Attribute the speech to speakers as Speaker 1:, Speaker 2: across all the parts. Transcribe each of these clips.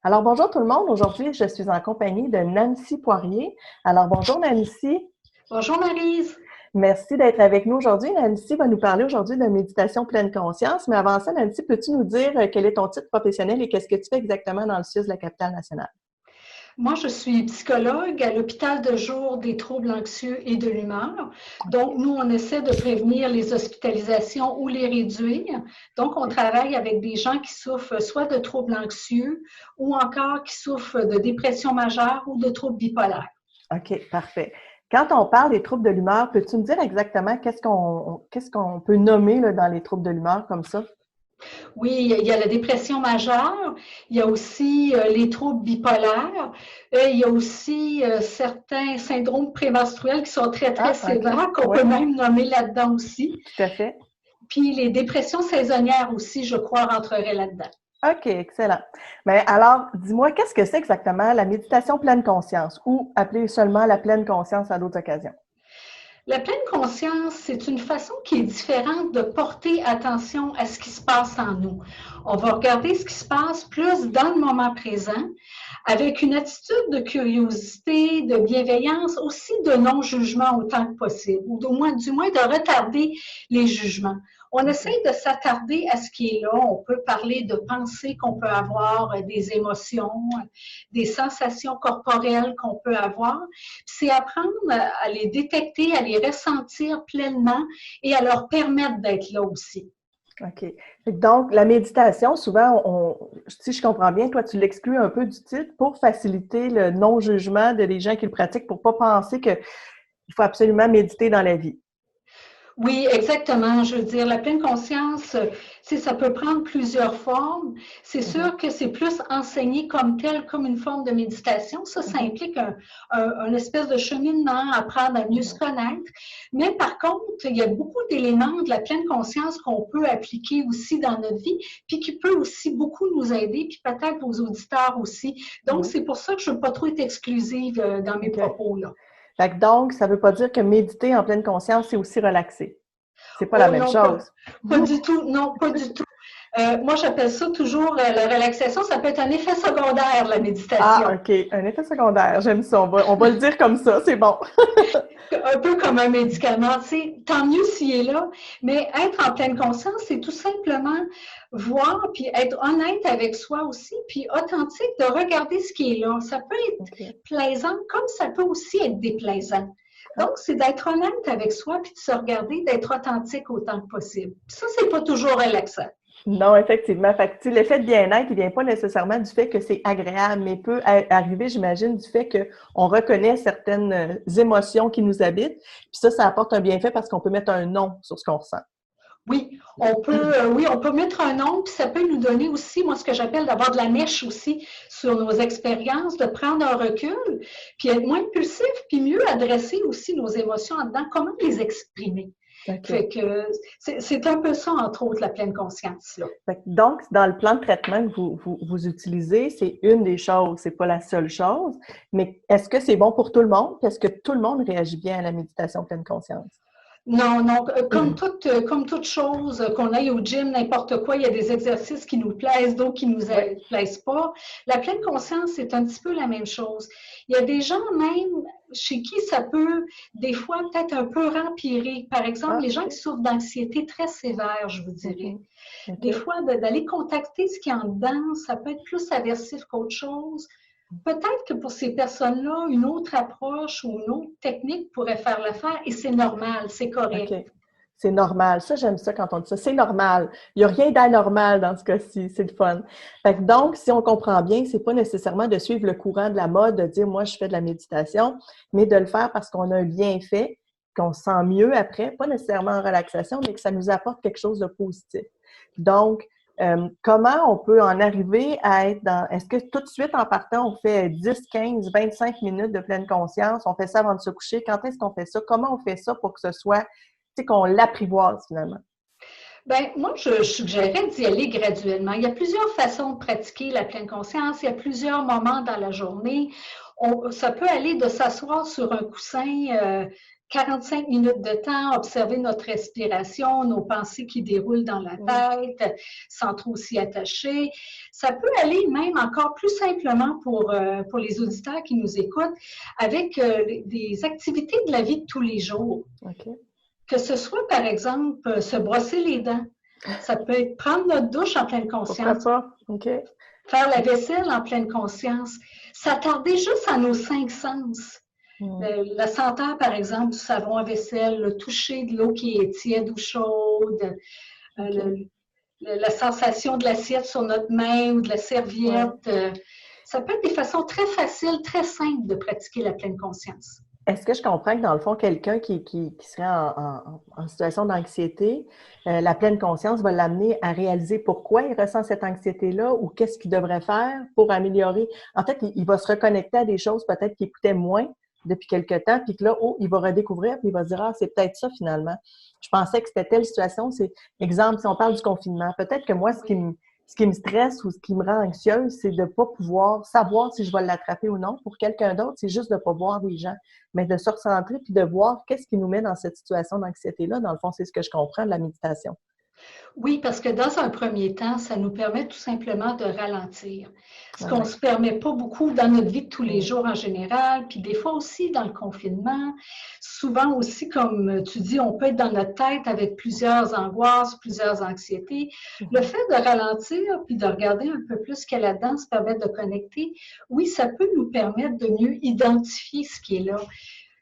Speaker 1: Alors, bonjour tout le monde. Aujourd'hui, je suis en compagnie de Nancy Poirier. Alors, bonjour Nancy.
Speaker 2: Bonjour Maryse.
Speaker 1: Merci d'être avec nous aujourd'hui. Nancy va nous parler aujourd'hui de méditation pleine conscience. Mais avant ça, Nancy, peux-tu nous dire quel est ton titre professionnel et qu'est-ce que tu fais exactement dans le CIUS de la capitale nationale?
Speaker 2: Moi, je suis psychologue à l'hôpital de jour des troubles anxieux et de l'humeur. Donc, nous, on essaie de prévenir les hospitalisations ou les réduire. Donc, on travaille avec des gens qui souffrent soit de troubles anxieux ou encore qui souffrent de dépression majeure ou de troubles bipolaires.
Speaker 1: OK, parfait. Quand on parle des troubles de l'humeur, peux-tu me dire exactement qu'est-ce qu'on peut nommer là, dans les troubles de l'humeur comme ça?
Speaker 2: Oui, il y a la dépression majeure, il y a aussi les troubles bipolaires, il y a aussi certains syndromes prémenstruels qui sont très, très
Speaker 1: Ah, OK.
Speaker 2: sévères, qu'on
Speaker 1: Oui,
Speaker 2: peut même nommer là-dedans aussi.
Speaker 1: tout à fait.
Speaker 2: Puis les dépressions saisonnières aussi, je crois, rentreraient là-dedans.
Speaker 1: OK, excellent. Mais alors, dis-moi, qu'est-ce que c'est exactement la méditation pleine conscience ou appelée seulement la pleine conscience à d'autres occasions?
Speaker 2: La pleine conscience, c'est une façon qui est différente de porter attention à ce qui se passe en nous. On va regarder ce qui se passe plus dans le moment présent, avec une attitude de curiosité, de bienveillance, aussi de non-jugement autant que possible, ou du moins de retarder les jugements. On
Speaker 1: OK.
Speaker 2: essaie de s'attarder à ce qui est là. On peut parler de pensées qu'on peut avoir, des émotions, des sensations corporelles qu'on peut avoir. C'est apprendre à les détecter, à les ressentir pleinement et à leur permettre d'être là aussi.
Speaker 1: OK. Donc, la méditation, souvent, si je comprends bien, toi, tu l'exclus un peu du titre pour faciliter le non-jugement des gens qui le pratiquent, pour ne pas penser qu'il faut absolument méditer dans la vie.
Speaker 2: Oui, exactement. Je veux dire, la pleine conscience, ça peut prendre plusieurs formes. C'est
Speaker 1: Mhm,
Speaker 2: sûr que c'est plus enseigné comme tel, comme une forme de méditation. Ça
Speaker 1: mhm,
Speaker 2: implique un espèce de cheminement, apprendre à mieux se
Speaker 1: mhm.
Speaker 2: connaître. Mais par contre, il y a beaucoup d'éléments de la pleine conscience qu'on peut appliquer aussi dans notre vie, puis qui peut aussi beaucoup nous aider, puis peut-être aux auditeurs aussi. Donc,
Speaker 1: Oui,
Speaker 2: c'est pour ça que je ne veux pas trop être exclusive dans mes
Speaker 1: OK.
Speaker 2: propos là.
Speaker 1: Fait que donc, ça ne veut pas dire que méditer en pleine conscience, c'est aussi relaxer. C'est pas la
Speaker 2: Oh
Speaker 1: même
Speaker 2: non,
Speaker 1: chose.
Speaker 2: pas du tout, non, pas du tout. Moi, j'appelle ça toujours la relaxation. Ça peut être un effet secondaire, la
Speaker 1: Ah,
Speaker 2: méditation.
Speaker 1: OK. Un effet secondaire. J'aime ça. On va le dire comme ça. C'est bon.
Speaker 2: Un peu comme un médicament. Tu sais, tant mieux s'il est là, mais être en pleine conscience, c'est tout simplement voir puis être honnête avec soi aussi, puis authentique de regarder ce qui est là. Ça peut être
Speaker 1: OK.
Speaker 2: plaisant comme ça peut aussi être déplaisant.
Speaker 1: Ah.
Speaker 2: Donc, c'est d'être honnête avec soi puis de se regarder, d'être authentique autant que possible. Puis ça, c'est pas toujours relaxant.
Speaker 1: Non, effectivement. Fait que, tu sais, l'effet de bien-être, il vient pas nécessairement du fait que c'est agréable, mais peut arriver, j'imagine, du fait qu'on reconnaît certaines émotions qui nous habitent. Puis ça apporte un bienfait parce qu'on peut mettre un nom sur ce qu'on ressent.
Speaker 2: Oui, on peut mettre un nom, puis ça peut nous donner aussi, moi, ce que j'appelle d'avoir de la mèche aussi sur nos expériences, de prendre un recul, puis être moins impulsif, puis mieux adresser aussi nos émotions en dedans, comment les exprimer.
Speaker 1: OK.
Speaker 2: Fait que c'est un peu ça, entre autres, la pleine conscience, là.
Speaker 1: Fait que donc, dans le plan de traitement que vous utilisez, c'est une des choses, c'est pas la seule chose. Mais est-ce que c'est bon pour tout le monde? Est-ce que tout le monde réagit bien à la méditation pleine conscience?
Speaker 2: Non, non, comme toute chose, qu'on aille au gym, n'importe quoi, il y a des exercices qui nous plaisent, d'autres qui nous
Speaker 1: Oui.
Speaker 2: plaisent pas. La pleine conscience, c'est un petit peu la même chose. Il y a des gens même chez qui ça peut, des fois, peut-être un peu empirer. Par exemple,
Speaker 1: Ah,
Speaker 2: les gens qui
Speaker 1: OK.
Speaker 2: souffrent d'anxiété très sévère, je vous dirais.
Speaker 1: Mhm. OK.
Speaker 2: Des fois, d'aller contacter ce qui est en dedans, ça peut être plus aversif qu'autre chose. Peut-être que pour ces personnes-là, une autre approche ou une autre technique pourrait faire l'affaire et c'est normal, c'est
Speaker 1: OK.
Speaker 2: correct.
Speaker 1: C'est normal. Ça, j'aime ça quand on dit ça. C'est normal. Il n'y a rien d'anormal dans ce cas-ci. C'est le fun. Fait que donc, si on comprend bien, c'est pas nécessairement de suivre le courant de la mode, de dire, moi, je fais de la méditation, mais de le faire parce qu'on a un bienfait, qu'on se sent mieux après, pas nécessairement en relaxation, mais que ça nous apporte quelque chose de positif. Donc, comment on peut en arriver à être dans... Est-ce que tout de suite, en partant, on fait 10, 15, 25 minutes de pleine conscience? On fait ça avant de se coucher? Quand est-ce qu'on fait ça? Comment on fait ça pour que ce soit qu'on l'apprivoise finalement.
Speaker 2: Ben, moi, je suggérerais d'y aller graduellement. Il y a plusieurs façons de pratiquer la pleine conscience. Il y a plusieurs moments dans la journée. Ça peut aller de s'asseoir sur un coussin 45 minutes de temps, observer notre respiration, nos pensées qui déroulent dans la tête, sans trop s'y attacher. Ça peut aller même encore plus simplement pour les auditeurs qui nous écoutent, avec des activités de la vie de tous les jours.
Speaker 1: Okay.
Speaker 2: Que ce soit, par exemple, se brosser les dents. Ça peut être prendre notre douche en pleine conscience.
Speaker 1: Pourquoi pas? Okay.
Speaker 2: Faire la vaisselle en pleine conscience. S'attarder juste à nos 5 sens. La senteur, par exemple, du savon à vaisselle, le toucher de l'eau qui est tiède ou chaude, la sensation de l'assiette sur notre main ou de la serviette. Ça peut être des façons très faciles, très simples de pratiquer la pleine conscience.
Speaker 1: Est-ce que je comprends que, dans le fond, quelqu'un qui serait en situation d'anxiété, la pleine conscience va l'amener à réaliser pourquoi il ressent cette anxiété-là ou qu'est-ce qu'il devrait faire pour améliorer? En fait, il va se reconnecter à des choses peut-être qu'il écoutait moins depuis quelque temps, puis que là, il va redécouvrir, puis il va se dire « Ah, c'est peut-être ça finalement. Je pensais que c'était telle situation. » C'est, exemple, si on parle du confinement, peut-être que moi, ce qui me stresse ou ce qui me rend anxieuse, c'est de ne pas pouvoir savoir si je vais l'attraper ou non. Pour quelqu'un d'autre, c'est juste de ne pas voir des gens, mais de se recentrer puis de voir qu'est-ce qui nous met dans cette situation d'anxiété-là. Dans le fond, c'est ce que je comprends de la méditation.
Speaker 2: Oui, parce que dans un premier temps, ça nous permet tout simplement de ralentir. Ce qu'on ne se permet pas beaucoup dans notre vie de tous les jours en général, puis des fois aussi dans le confinement. Souvent aussi, comme tu dis, on peut être dans notre tête avec plusieurs angoisses, plusieurs anxiétés. Le fait de ralentir puis de regarder un peu plus ce qu'il y a là-dedans, se permettre de connecter, oui, ça peut nous permettre de mieux identifier ce qui est là.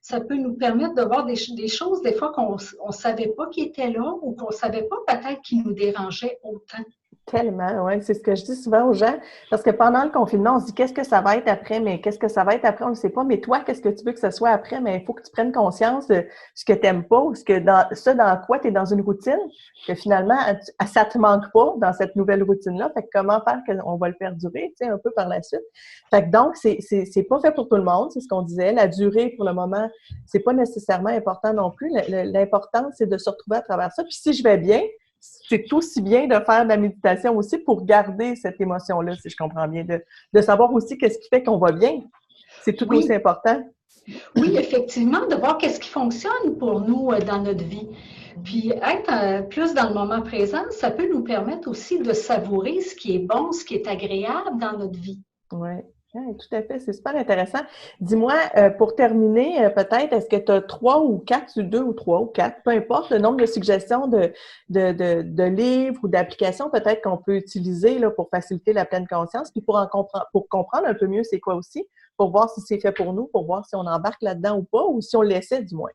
Speaker 2: Ça peut nous permettre de voir des choses, des fois, qu'on ne savait pas qui étaient là ou qu'on ne savait pas peut-être qui nous dérangeaient autant.
Speaker 1: Tellement, oui. C'est ce que je dis souvent aux gens. Parce que pendant le confinement, on se dit qu'est-ce que ça va être après, mais qu'est-ce que ça va être après, on ne sait pas. Mais toi, qu'est-ce que tu veux que ce soit après? Mais il faut que tu prennes conscience de ce que tu n'aimes pas ou dans quoi tu es dans une routine, que finalement, ça ne te manque pas dans cette nouvelle routine-là. Fait que comment faire qu'on va le faire durer, tu sais, un peu par la suite. Fait que donc, c'est pas fait pour tout le monde, c'est ce qu'on disait. La durée, pour le moment, c'est pas nécessairement important non plus. L'important, c'est de se retrouver à travers ça. Puis si je vais bien, c'est aussi bien de faire de la méditation aussi pour garder cette émotion-là, si je comprends bien, de savoir aussi qu'est-ce qui fait qu'on va bien. C'est tout aussi important.
Speaker 2: Oui, effectivement, de voir qu'est-ce qui fonctionne pour nous dans notre vie. Puis être plus dans le moment présent, ça peut nous permettre aussi de savourer ce qui est bon, ce qui est agréable dans notre vie.
Speaker 1: Oui. Oui, tout à fait, c'est super intéressant. Dis-moi, pour terminer, peut-être, est-ce que tu as 3 ou 4, 2 ou 3 ou 4, peu importe le nombre de suggestions de livres ou d'applications peut-être qu'on peut utiliser là, pour faciliter la pleine conscience, puis pour comprendre un peu mieux c'est quoi aussi, pour voir si c'est fait pour nous, pour voir si on embarque là-dedans ou pas, ou si on l'essaie du moins.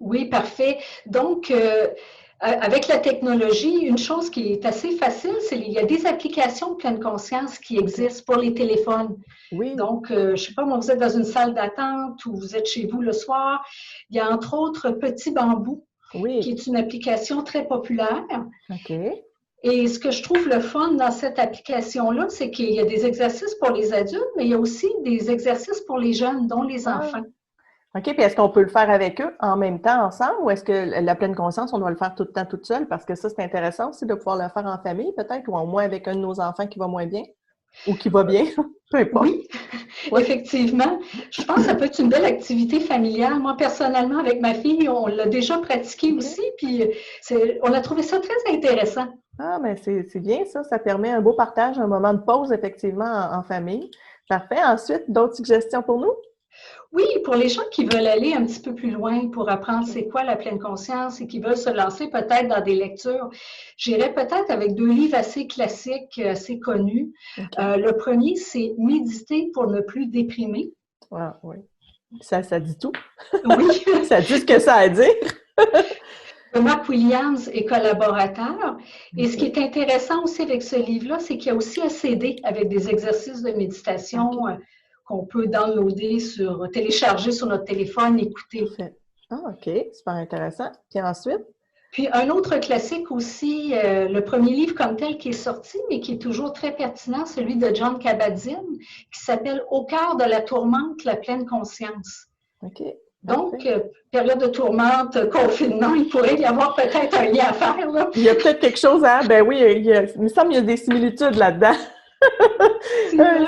Speaker 2: Oui, parfait. Donc, avec la technologie, une chose qui est assez facile, c'est qu'il y a des applications de pleine conscience qui existent pour les téléphones.
Speaker 1: Oui.
Speaker 2: Donc, je ne sais pas, moi, vous êtes dans une salle d'attente ou vous êtes chez vous le soir. Il y a entre autres Petit Bambou, qui est une application très populaire.
Speaker 1: OK.
Speaker 2: Et ce que je trouve le fun dans cette application-là, c'est qu'il y a des exercices pour les adultes, mais il y a aussi des exercices pour les jeunes, dont les enfants.
Speaker 1: OK, puis est-ce qu'on peut le faire avec eux en même temps, ensemble, ou est-ce que la pleine conscience, on doit le faire tout le temps toute seule? Parce que ça, c'est intéressant aussi de pouvoir le faire en famille, peut-être, ou au moins avec un de nos enfants qui va moins bien, ou qui va bien, peu importe.
Speaker 2: Oui, effectivement. Je pense que ça peut être une belle activité familiale. Moi, personnellement, avec ma fille, on l'a déjà pratiqué aussi, puis on a trouvé ça très intéressant.
Speaker 1: Ah, mais c'est bien ça. Ça permet un beau partage, un moment de pause, effectivement, en famille. Parfait. Ensuite, d'autres suggestions pour nous?
Speaker 2: Oui, pour les gens qui veulent aller un petit peu plus loin pour apprendre c'est quoi la pleine conscience et qui veulent se lancer peut-être dans des lectures, j'irais peut-être avec 2 livres assez classiques, assez connus. Okay. Le premier, c'est « Méditer pour ne plus déprimer ».
Speaker 1: Ah, oui. Ça dit tout.
Speaker 2: Oui.
Speaker 1: Ça dit ce que ça a à dire.
Speaker 2: Mark Williams est collaborateur. Et ce qui est intéressant aussi avec ce livre-là, c'est qu'il y a aussi un CD avec des exercices de méditation qu'on peut downloader, télécharger sur notre téléphone, écouter.
Speaker 1: Ah, OK. Super intéressant. Puis ensuite?
Speaker 2: Puis un autre classique aussi, le premier livre comme tel qui est sorti, mais qui est toujours très pertinent, celui de Jon Kabat-Zinn, qui s'appelle « Au cœur de la tourmente, la pleine conscience ».
Speaker 1: OK.
Speaker 2: Donc, période de tourmente, confinement, il pourrait y avoir peut-être un lien à faire. Là.
Speaker 1: Il y a peut-être quelque chose à... Ben oui, il me semble qu'il y a des similitudes là-dedans.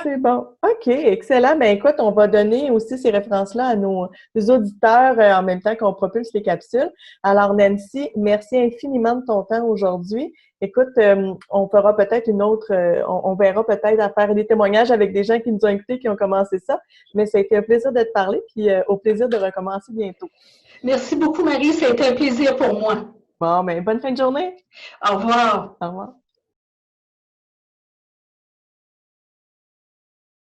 Speaker 1: C'est bon. OK, excellent. Ben écoute, on va donner aussi ces références-là à nos auditeurs en même temps qu'on propulse les capsules. Alors, Nancy, merci infiniment de ton temps aujourd'hui. Écoute, on fera peut-être une autre, on verra peut-être à faire des témoignages avec des gens qui nous ont écoutés, qui ont commencé ça. Mais ça a été un plaisir de te parler, puis au plaisir de recommencer bientôt.
Speaker 2: Merci beaucoup, Marie. Ça a été un plaisir pour moi.
Speaker 1: Bon, ben bonne fin de journée.
Speaker 2: Au revoir.
Speaker 1: Au revoir.